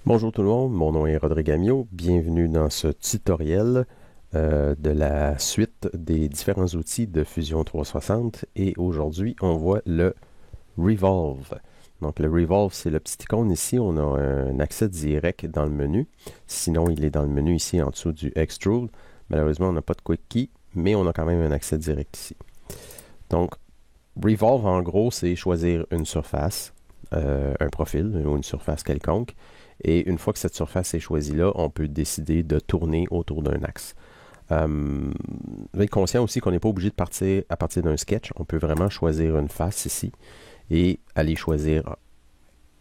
Bonjour tout le monde, mon nom est Rodrigue Amiot. Bienvenue dans ce tutoriel de la suite des différents outils de Fusion 360 et aujourd'hui on voit le Revolve. Donc le Revolve, c'est le petit icône ici, on a un accès direct dans le menu. Sinon il est dans le menu ici en dessous du Extrude. Malheureusement on n'a pas de Quick Key, mais on a quand même un accès direct ici. Donc Revolve en gros c'est choisir une surface, un profil ou une surface quelconque. Et une fois que cette surface est choisie là, on peut décider de tourner autour d'un axe. Être conscient aussi qu'on n'est pas obligé de partir à partir d'un sketch. On peut vraiment choisir une face ici et aller choisir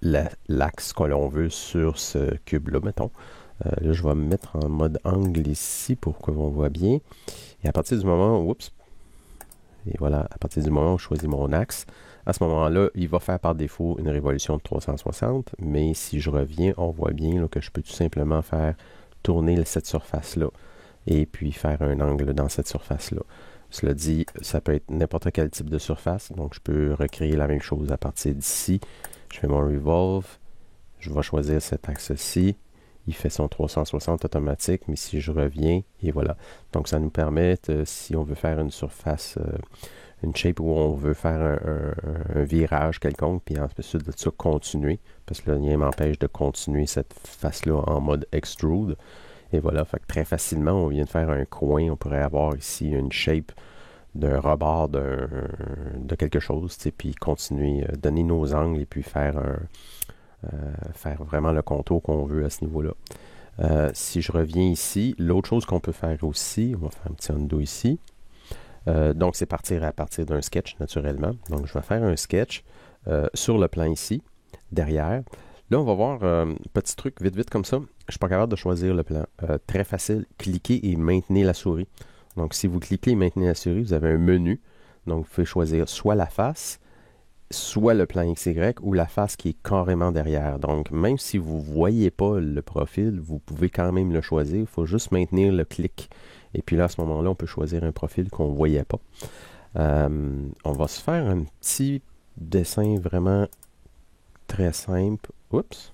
l'axe que l'on veut sur ce cube-là, mettons. Là, je vais me mettre en mode angle ici pour que l'on voit bien. Et à partir du moment, oups, et voilà, à partir du moment où je choisis mon axe, à ce moment-là, il va faire par défaut une révolution de 360, mais si je reviens, on voit bien là, que je peux tout simplement faire tourner cette surface-là et puis faire un angle dans cette surface-là. Cela dit, ça peut être n'importe quel type de surface, donc je peux recréer la même chose à partir d'ici. Je fais mon Revolve, je vais choisir cet axe-ci, il fait son 360 automatique, mais si je reviens, et voilà. Donc ça nous permet, si on veut faire une surface, une shape où on veut faire un virage quelconque, puis ensuite de ça continuer, parce que le lien m'empêche de continuer cette face-là en mode extrude. Et voilà, fait que très facilement, on vient de faire un coin, on pourrait avoir ici une shape d'un rebord de quelque chose, puis continuer, donner nos angles et puis faire vraiment le contour qu'on veut à ce niveau-là. Si je reviens ici, l'autre chose qu'on peut faire aussi, on va faire un petit undo ici. Donc, c'est partir à partir d'un sketch, naturellement. Donc, je vais faire un sketch sur le plan ici, derrière. Là, on va voir un petit truc vite comme ça. Je ne suis pas capable de choisir le plan. Très facile, cliquez et maintenez la souris. Donc, si vous cliquez et maintenez la souris, vous avez un menu. Donc, vous pouvez choisir soit la face, soit le plan XY ou la face qui est carrément derrière. Donc, même si vous ne voyez pas le profil, vous pouvez quand même le choisir. Il faut juste maintenir le clic. Et puis là, à ce moment-là, on peut choisir un profil qu'on ne voyait pas. On va se faire un petit dessin vraiment très simple. Oups.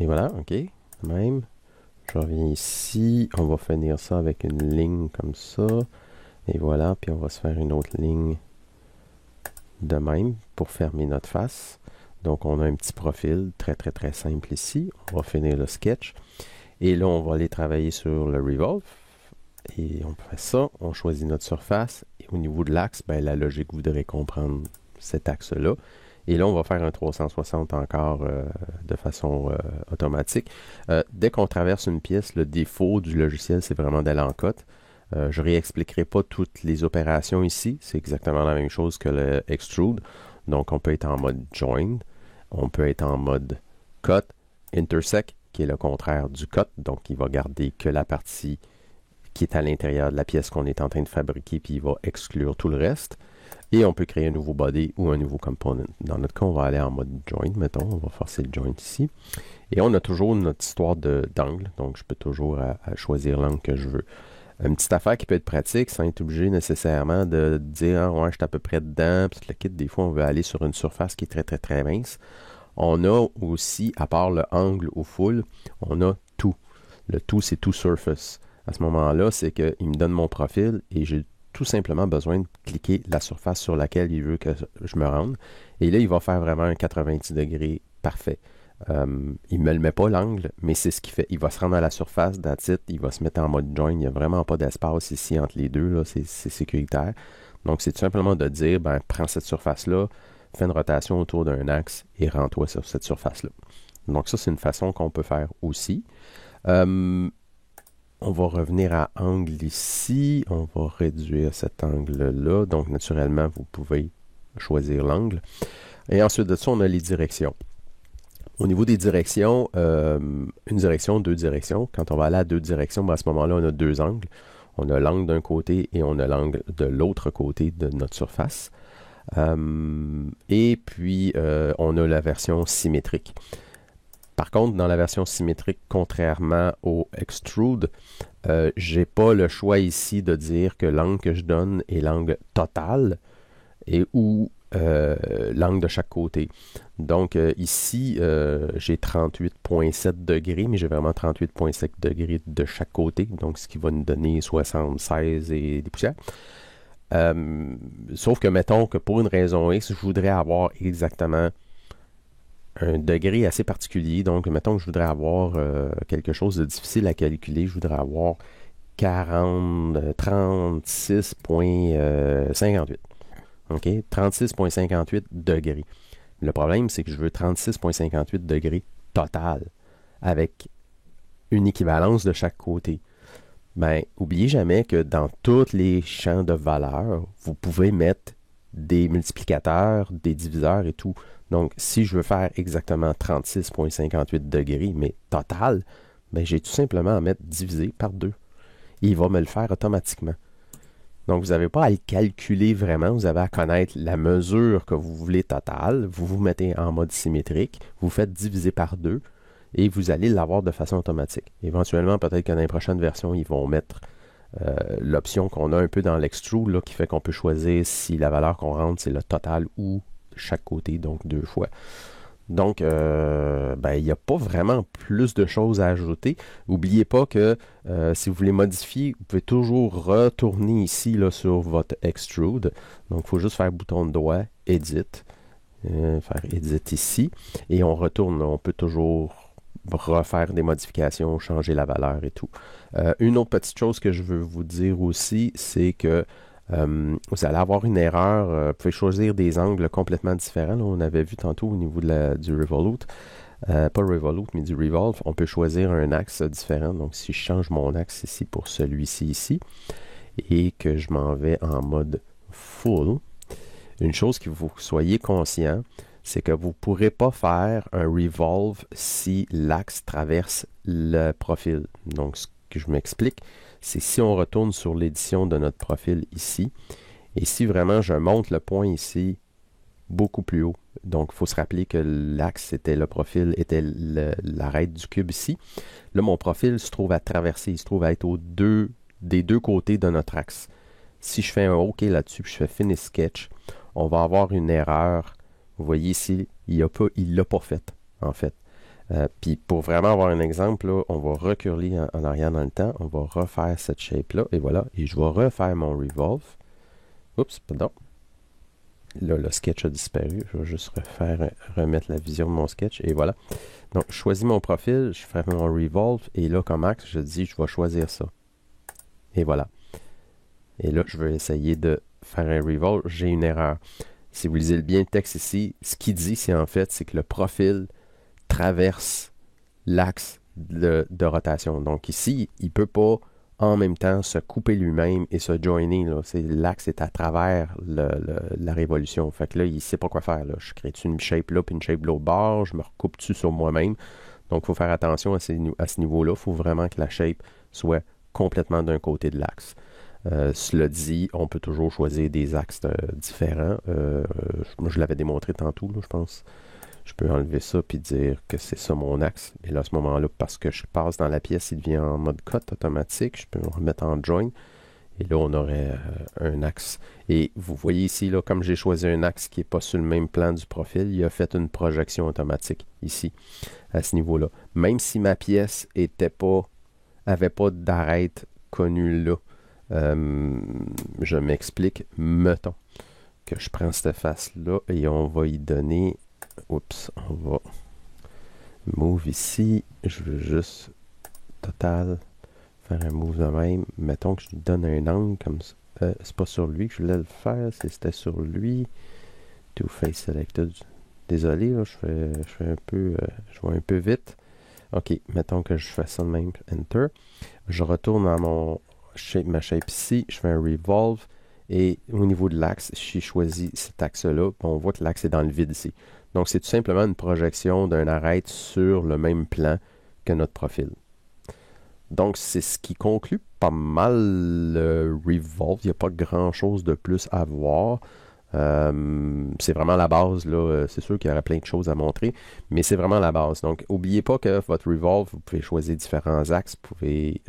Et voilà, OK. Même. Je reviens ici. On va finir ça avec une ligne comme ça. Et voilà. Puis on va se faire une autre ligne de même pour fermer notre face. Donc, on a un petit profil très simple ici. On va finir le sketch. Et là, on va aller travailler sur le Revolve. Et on fait ça. On choisit notre surface. Et au niveau de l'axe, ben, la logique voudrait comprendre cet axe-là. Et là, on va faire un 360 encore de façon automatique. Dès qu'on traverse une pièce, le défaut du logiciel, c'est vraiment d'aller en cote. Je ne réexpliquerai pas toutes les opérations ici. C'est exactement la même chose que le Extrude. Donc, on peut être en mode Join. On peut être en mode Cut, Intersect, qui est le contraire du Cut. Donc, il va garder que la partie qui est à l'intérieur de la pièce qu'on est en train de fabriquer, puis il va exclure tout le reste. Et on peut créer un nouveau body ou un nouveau component. Dans notre cas, on va aller en mode Join, mettons. On va forcer le Join ici. Et on a toujours notre histoire d'angle. Donc, je peux toujours choisir l'angle que je veux. Une petite affaire qui peut être pratique sans être obligé nécessairement de dire ah, ouais, je suis à peu près dedans. Puis le kit, des fois, on veut aller sur une surface qui est très mince. On a aussi, à part le angle ou full, on a tout. Le tout, c'est tout surface. À ce moment-là, c'est qu'il me donne mon profil et j'ai tout simplement besoin de cliquer la surface sur laquelle il veut que je me rende. Et là, il va faire vraiment un 90 degrés parfait. Il ne me le met pas l'angle, mais c'est ce qu'il fait. Il va se rendre à la surface, that's it, il va se mettre en mode join. Il n'y a vraiment pas d'espace ici entre les deux, là, c'est sécuritaire. Donc, c'est tout simplement de dire, ben, prends cette surface-là, fais une rotation autour d'un axe et rends-toi sur cette surface-là. Donc, ça, c'est une façon qu'on peut faire aussi. On va revenir à angle ici. On va réduire cet angle-là. Donc, naturellement, vous pouvez choisir l'angle. Et ensuite de ça, on a les directions. Au niveau des directions, une direction, deux directions. Quand on va aller à deux directions, ben à ce moment-là, on a deux angles. On a l'angle d'un côté et on a l'angle de l'autre côté de notre surface. Et puis, on a la version symétrique. Par contre, dans la version symétrique, contrairement au Extrude, j'ai pas le choix ici de dire que l'angle que je donne est l'angle total et ou l'angle de chaque côté. Donc ici, j'ai 38,7 degrés, mais j'ai vraiment 38,7 degrés de chaque côté, donc ce qui va nous donner 76 et des poussières. Sauf que, mettons que pour une raison X, je voudrais avoir exactement un degré assez particulier. Donc, mettons que je voudrais avoir quelque chose de difficile à calculer. Je voudrais avoir 36,58. OK? 36,58 degrés. Le problème, c'est que je veux 36,58 degrés total avec une équivalence de chaque côté. Ben, oubliez jamais que dans tous les champs de valeurs, vous pouvez mettre des multiplicateurs, des diviseurs et tout. Donc, si je veux faire exactement 36,58 degrés, mais total, ben, j'ai tout simplement à mettre divisé par 2. Et il va me le faire automatiquement. Donc, vous n'avez pas à le calculer vraiment. Vous avez à connaître la mesure que vous voulez totale. Vous vous mettez en mode symétrique. Vous faites diviser par 2. Et vous allez l'avoir de façon automatique. Éventuellement, peut-être que dans les prochaines versions, ils vont mettre l'option qu'on a un peu dans l'extrude, là, qui fait qu'on peut choisir si la valeur qu'on rentre, c'est le total ou chaque côté, donc 2 fois. Donc, il n'y a pas vraiment plus de choses à ajouter. N'oubliez pas que si vous voulez modifier, vous pouvez toujours retourner ici là, sur votre extrude. Donc, il faut juste faire bouton de doigt, Edit, faire Edit ici, et on retourne. On peut toujours refaire des modifications, changer la valeur et tout. Une autre petite chose que je veux vous dire aussi, c'est que vous allez avoir une erreur. Vous pouvez choisir des angles complètement différents. Là, on avait vu tantôt au niveau du Revolute. Pas Revolute, mais du Revolve. On peut choisir un axe différent. Donc, si je change mon axe ici pour celui-ci ici, et que je m'en vais en mode full, une chose que vous soyez conscient, c'est que vous ne pourrez pas faire un revolve si l'axe traverse le profil. Donc, ce que je m'explique, c'est si on retourne sur l'édition de notre profil ici, et si vraiment je monte le point ici beaucoup plus haut. Donc, il faut se rappeler que l'axe était le profil, était l'arête du cube ici. Là, mon profil se trouve à traverser, il se trouve à être des deux côtés de notre axe. Si je fais un OK là-dessus, puis je fais Finish Sketch, on va avoir une erreur. Vous voyez ici, il ne l'a pas fait, en fait. Puis pour vraiment avoir un exemple, là, on va reculer en arrière dans le temps. On va refaire cette shape-là. Et voilà. Et je vais refaire mon revolve. Oups, pardon. Là, le sketch a disparu. Je vais juste remettre la vision de mon sketch. Et voilà. Donc, je choisis mon profil. Je fais mon revolve. Et là, comme axe, je dis, je vais choisir ça. Et voilà. Et là, je vais essayer de faire un revolve. J'ai une erreur. Si vous lisez bien le texte ici, ce qu'il dit, c'est que le profil traverse l'axe de rotation. Donc ici, il ne peut pas en même temps se couper lui-même et se joiner. L'axe est à travers la révolution. Fait que là, il ne sait pas quoi faire. Là. Je crée une shape là, puis une shape de l'autre bord. Je me recoupe dessus sur moi-même. Donc, il faut faire attention à ce niveau-là. Il faut vraiment que la shape soit complètement d'un côté de l'axe. Cela dit, on peut toujours choisir des axes différents. Je l'avais démontré tantôt, là, je pense. Je peux enlever ça et dire que c'est ça mon axe. Et là, à ce moment-là, parce que je passe dans la pièce, il devient en mode cut automatique. Je peux le remettre en join. Et là, on aurait un axe. Et vous voyez ici, là, comme j'ai choisi un axe qui n'est pas sur le même plan du profil, il a fait une projection automatique ici, à ce niveau-là. Même si ma pièce avait pas d'arête connue là. Je m'explique, mettons que je prends cette face-là et on va y donner, oups, on va move ici, je veux juste total faire un move de même, mettons que je lui donne un angle comme ça, c'est pas sur lui que je voulais le faire, c'était sur lui, to face selected, désolé, là, je fais un peu, je vais un peu vite, ok, mettons que je fais ça de même, enter, je retourne à ma shape ici, je fais un revolve et au niveau de l'axe, j'ai choisi cet axe-là, on voit que l'axe est dans le vide ici. Donc, c'est tout simplement une projection d'un arête sur le même plan que notre profil. Donc, c'est ce qui conclut pas mal le revolve. Il n'y a pas grand-chose de plus à voir. C'est vraiment la base, là. C'est sûr qu'il y aurait plein de choses à montrer, mais c'est vraiment la base. Donc, n'oubliez pas que votre revolve, vous pouvez choisir différents axes, vous pouvez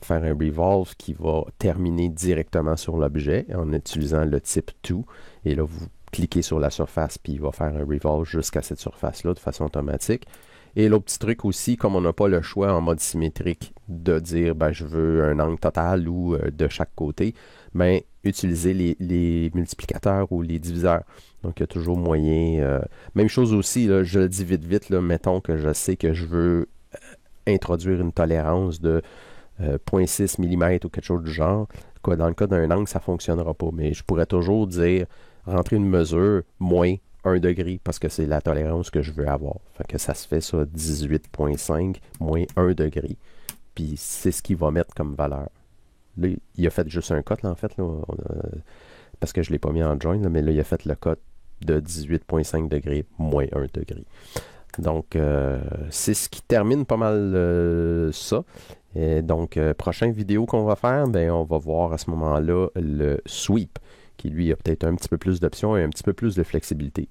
faire un revolve qui va terminer directement sur l'objet en utilisant le type to. Et là, vous cliquer sur la surface, puis il va faire un revolve jusqu'à cette surface-là de façon automatique. Et l'autre petit truc aussi, comme on n'a pas le choix en mode symétrique de dire je veux un angle total ou de chaque côté, utiliser les multiplicateurs ou les diviseurs. Donc il y a toujours moyen. Même chose aussi, là, je le dis vite, là, mettons que je sais que je veux introduire une tolérance de 0,6 mm ou quelque chose du genre. Dans le cas d'un angle, ça ne fonctionnera pas. Mais je pourrais toujours dire rentrer une mesure moins 1 degré parce que c'est la tolérance que je veux avoir. Fait que ça se fait ça 18,5 moins 1 degré. Puis c'est ce qu'il va mettre comme valeur. Là, il a fait juste un cut, là, en fait, là, parce que je ne l'ai pas mis en join, là, mais là, il a fait le cut de 18,5 degrés moins 1 degré. Donc, c'est ce qui termine pas mal ça. Et donc, prochaine vidéo qu'on va faire, on va voir à ce moment-là le sweep, qui lui a peut-être un petit peu plus d'options et un petit peu plus de flexibilité.